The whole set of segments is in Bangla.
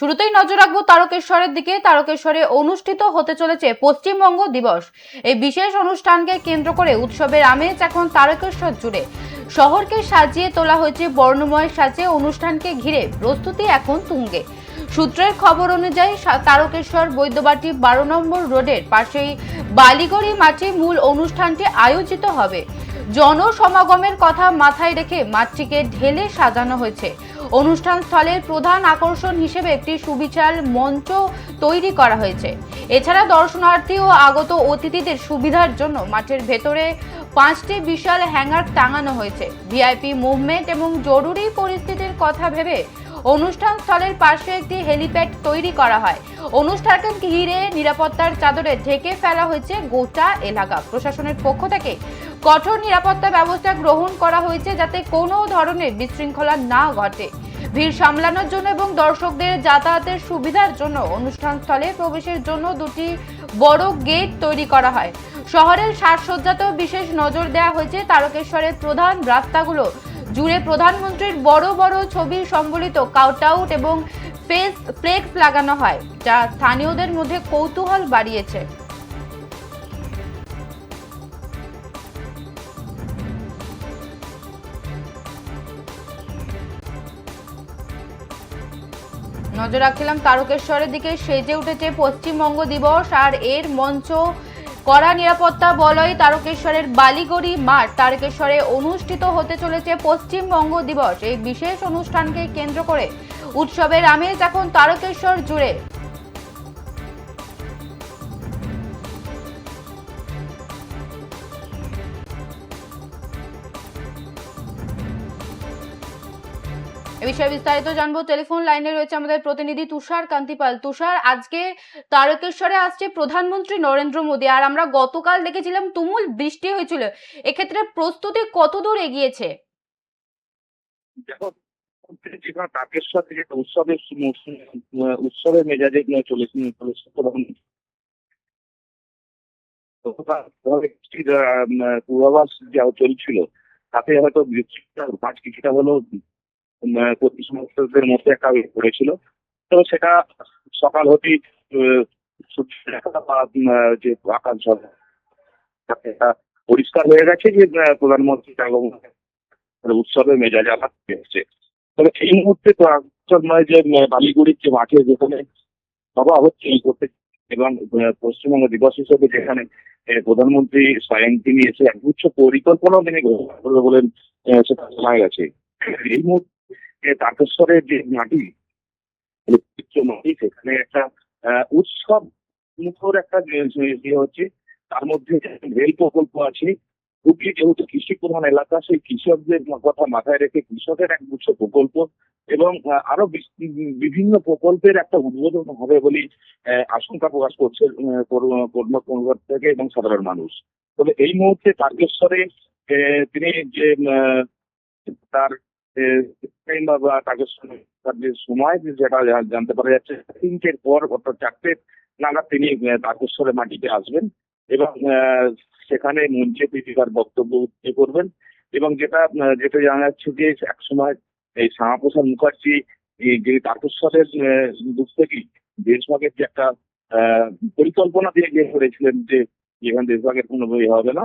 শুরুতেই নজর রাখবো তারকেশ্বরের দিকে। তারকেশ্বরে অনুষ্ঠিত হতে চলেছে পশ্চিমবঙ্গ দিবস। এই বিশেষ অনুষ্ঠানকে কেন্দ্র করে উৎসবের আমেজ এখন তারকেশ্বর জুড়ে। শহরকে সাজিয়ে তোলা হয়েছে বর্ণময় সাজে। অনুষ্ঠানকে ঘিরে প্রস্তুতি এখন তুঙ্গে। সূত্রের খবর অনুযায়ী তারকেশ্বর বৈদ্যবাটি 12 নম্বর রোডের পাশেই বালিগড়ি মাঠে মূল অনুষ্ঠানটি আয়োজিত হবে। জনসমাগমের কথা মাথায় রেখে মাঠটিকে ঢেলে সাজানো হয়েছে। অনুষ্ঠান স্থলের প্রধান আকর্ষণ হিসেবে একটি সুবিশাল মঞ্চ তৈরি করা হয়েছে। এছাড়া দর্শনার্থী ও আগত অতিথিদের সুবিধার জন্য মাঠের ভেতরে 5টি বিশাল হ্যাঙ্গার টাঙানো হয়েছে। ভিআইপি মুভমেন্ট এবং জরুরি পরিস্থিতির কথা ভেবে অনুষ্ঠান স্থলের পাশে একটি হেলিপ্যাড তৈরি করা হয়। অনুষ্ঠানকে ঘিরে নিরাপত্তার চাদরে ঢেকে ফেলা হয়েছে গোটা এলাকা। প্রশাসনের পক্ষ থেকে কঠোর নিরাপত্তা ব্যবস্থা গ্রহণ করা হয়েছে যাতে কোনো ধরনের বিশৃঙ্খলা না ঘটে। ভিড় সামলানোর জন্য এবং দর্শকদের যাতায়াতের সুবিধার জন্য অনুষ্ঠান স্থলে প্রবেশের জন্য দুটি বড় গেট তৈরি করা হয়। শহরের সাজসজ্জাতেও বিশেষ নজর দেওয়া হয়েছে। তারকেশ্বরের প্রধান রাস্তাগুলো জুড়ে প্রধানমন্ত্রীর বড় বড় ছবি সম্বলিত কাউটআউট এবং ফ্লেক্স লাগানো হয়, যা স্থানীয়দের মধ্যে কৌতূহল বাড়িয়েছে। নজর রাখছিলাম তারকেশ্বরের দিকে। সেজে উঠেছে পশ্চিমবঙ্গ দিবস আর এর মঞ্চ। কড়া নিরাপত্তা বলয় তারকেশ্বরের বালিগড়ি মাঠ। তারকেশ্বরে অনুষ্ঠিত হতে চলেছে পশ্চিমবঙ্গ দিবস। এই বিশেষ অনুষ্ঠানকে কেন্দ্র করে উৎসবের আমেজ এখন তারকেশ্বর জুড়ে। এ বিষয়ে বিস্তারিত জানবো। টেলিফোন লাইনে রয়েছে আমাদের প্রতিনিধি তুষার কান্তিপাল। তুষার, আজকে তারকেশ্বরে আসছে প্রধানমন্ত্রী নরেন্দ্র মোদী, আর আমরা গতকাল দেখেছিলাম তুমুল বৃষ্টি হয়েছিল। এক্ষেত্রে প্রস্তুতি কতদূর এগিয়েছে? দেখো, যেখানে তারকেশ্বর থেকে একটা উৎসবের মেজাজে চলেছে চলেছে তখন বৃষ্টির পূর্বাভাস যা চলছিল, তাতে হয়তো বৃষ্টিটা মাঝ কিছুটা হলেও সমস্যাদের মধ্যে একটা পড়েছিল। তো সেটা সকাল হতেই সূর্যের দেখা বা যে আকাশ ঝড় এটা পরিষ্কার হয়ে গেছে যে প্রধানমন্ত্রী উৎসবের মেজাজ আবার এসছে। তবে এই মুহূর্তে তো আকর্ষণ নয় যে বালিগুড়ির যে মাঠে যেখানে সভা হচ্ছে এই করতে এবং পশ্চিমবঙ্গ দিবস হিসেবে যেখানে প্রধানমন্ত্রী স্বয়ং তিনি এসে একগুচ্ছ পরিকল্পনাও তিনি ঘোষণা করবে বলেন, সেটা শোনা গেছে। এই মুহূর্তে তারকেশ্বরের যে মাটি, মাটি সেখানে একটা উৎসব মুখর একটা হচ্ছে। তার মধ্যে রেল প্রকল্প আছে। হুগলি যেহেতু কৃষি প্রধান এলাকা, সেই কৃষকদের কথা মাথায় রেখে কৃষকের একগুচ্ছ প্রকল্প এবং আরো বিভিন্ন প্রকল্পের একটা উদ্বোধন হবে বলে আশঙ্কা প্রকাশ করছে কর্মকর্তা থেকে এবং সাধারণ মানুষ। তবে এই মুহূর্তে তারকেশ্বরে তিনি যে তার তারকেশ্বরে তার যে সময় যেটা জানতে পারা যাচ্ছে 3টের পর অর্থাৎ 4টে নাগাদ তিনি তারকেশ্বরের মাটিতে আসবেন এবং সেখানে মঞ্চে তিনি তার বক্তব্য করবেন। এবং যেটা যেটা জানা যাচ্ছে যে একসময় এই শ্যামাপ্রসাদ মুখার্জি যে তারকেশ্বরের দিক থেকেই দেশভাগের যে একটা পরিকল্পনা দিয়ে করেছিলেন যে এখানে দেশভাগের কোনো বই হবে না,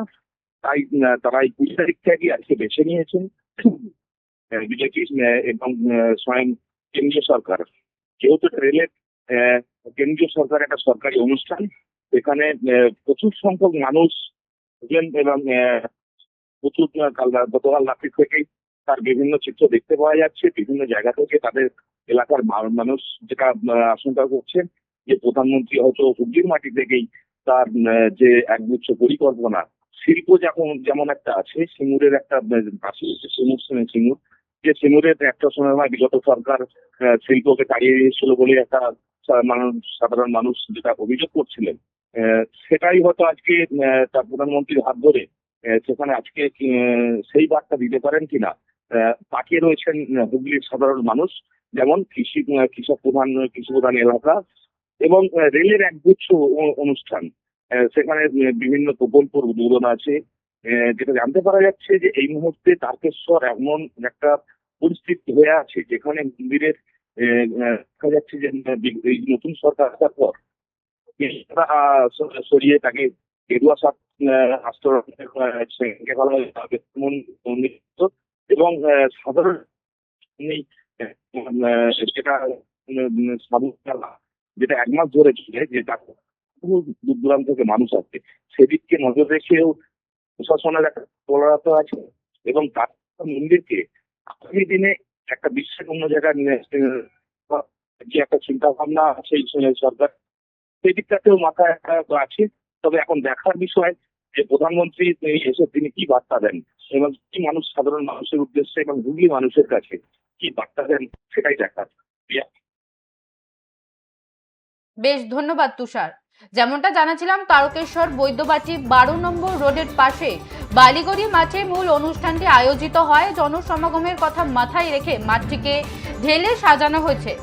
তাই তারা এই 20 তারিখ থেকে আজকে বেছে নিয়েছেন বিজেপি এবং স্বয়ং কেন্দ্রীয় সরকার। যেহেতু রেলের কেন্দ্রীয় সরকার একটা সরকারি অনুষ্ঠান, এখানে প্রচুর সংখ্যক মানুষ এবং প্রচুর গতকাল রাত্রি থেকেই তার বিভিন্ন চিত্র দেখতে পাওয়া যাচ্ছে। বিভিন্ন জায়গা থেকে তাদের এলাকার মানুষ যেটা আশঙ্কা করছেন যে প্রধানমন্ত্রী হয়তো হুগলির মাটি থেকেই তার যে একগুচ্ছ পরিকল্পনা, শিল্প যেমন একটা আছে, সিঙ্গুরের একটা সিঙ্গুর, যে সিঙ্গুরের একটা সময় বিগত সরকার শিল্পকে তাড়িয়ে দিয়েছিল বলে একটা সাধারণ মানুষ যেটা অভিযোগ করছিলেন, সেটাই হয়তো আজকে তার প্রধানমন্ত্রীর হাত ধরে সেখানে আজকে সেই বার্তা দিতে পারেন কিনা। তাকিয়ে রয়েছেন হুগলির সাধারণ মানুষ, যেমন কৃষি প্রধান এলাকা এবং রেলের একগুচ্ছ অনুষ্ঠান। সেখানে বিভিন্ন প্রকল্পের উদ্বোধন আছে। যেটা জানতে পারা যাচ্ছে যে এই মুহূর্তে তারকেশ্বর এমন একটা পরিস্থিতি হয়ে আছে যেখানে মন্দিরের দেখা যাচ্ছে যে এই নতুন সরকার আসার পর সরিয়ে তাকে গেরুয়া আস্তরণকে বলা হয় এবং সাধারণ যেটা সাবুকালা যেটা 1 মাস ধরে চলে, যে দূর দূরান্ত থেকে মানুষ আসছে, সেদিককে নজর রেখেও প্রশাসনের একটা তৎপরতা আছে এবং তার মন্দিরকে আগামী দিনে একটা বিশ্বের অন্য জায়গায় যে একটা চিন্তা ভাবনা সেই সরকার সেই দিকটাতেও মাথায় একটা আছে। তবে এখন দেখার বিষয় যে প্রধানমন্ত্রী এসে তিনি কি বার্তা দেন এবং কি সাধারণ মানুষের উদ্দেশ্যে এবং হুগলি মানুষের কাছে কি বার্তা দেন সেটাই দেখার। বেশ, ধন্যবাদ তুষার। যেমনটা জানাছিলাম, তারকেশ্বর বৈদ্যবাটি 12 নম্বর রোডের পাশে বালিগড়ি মাঠে মূল অনুষ্ঠানটি আয়োজিত হয়। জনসমাগমের কথা মাথায় রেখে মাঠটিকে ঢেলে সাজানো হয়েছে।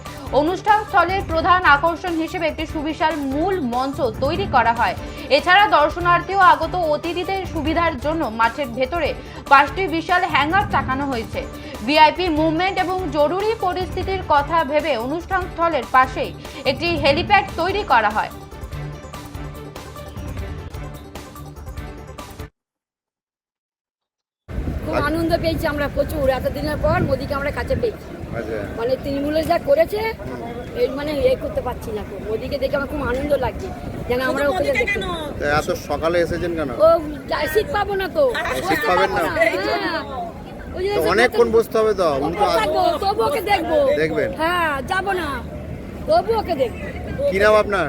অনুষ্ঠান স্থলের প্রধান আকর্ষণ হিসেবে একটি সুবিশাল মূল মঞ্চ তৈরি করা হয়। এছাড়া দর্শনার্থী ও আগত অতিথিদের সুবিধার জন্য মাঠের ভেতরে 5টি বিশাল হ্যাঙ্গার টাকানো হয়েছে। ভিআইপি মুভমেন্ট এবং জরুরি পরিস্থিতির কথা ভেবে অনুষ্ঠান স্থলের পাশেই একটি হেলিপ্যাড তৈরি করা হয়। খুব আনন্দ পেয়েছি আমরা প্রচুর, এতদিনের পর মোদিকে আমরা কাছে পেয়েছি। মানে তৃণমূলের যা করেছে এই মানে করতে পারছি না। মোদিকে দেখে আমার খুব আনন্দ লাগছে, যেন আমরা ওকে দেখতে। এত সকালে এসেছেন কেন? ও সিট পাবো না তো, সিট পাবেন না? হ্যাঁ, ওই যে অনেকক্ষণ বসতে হবে তো। তবু ওকে দেখবো। দেখবেন? হ্যাঁ, যাবো না, তবু ওকে দেখবো। কি নাম আপনার?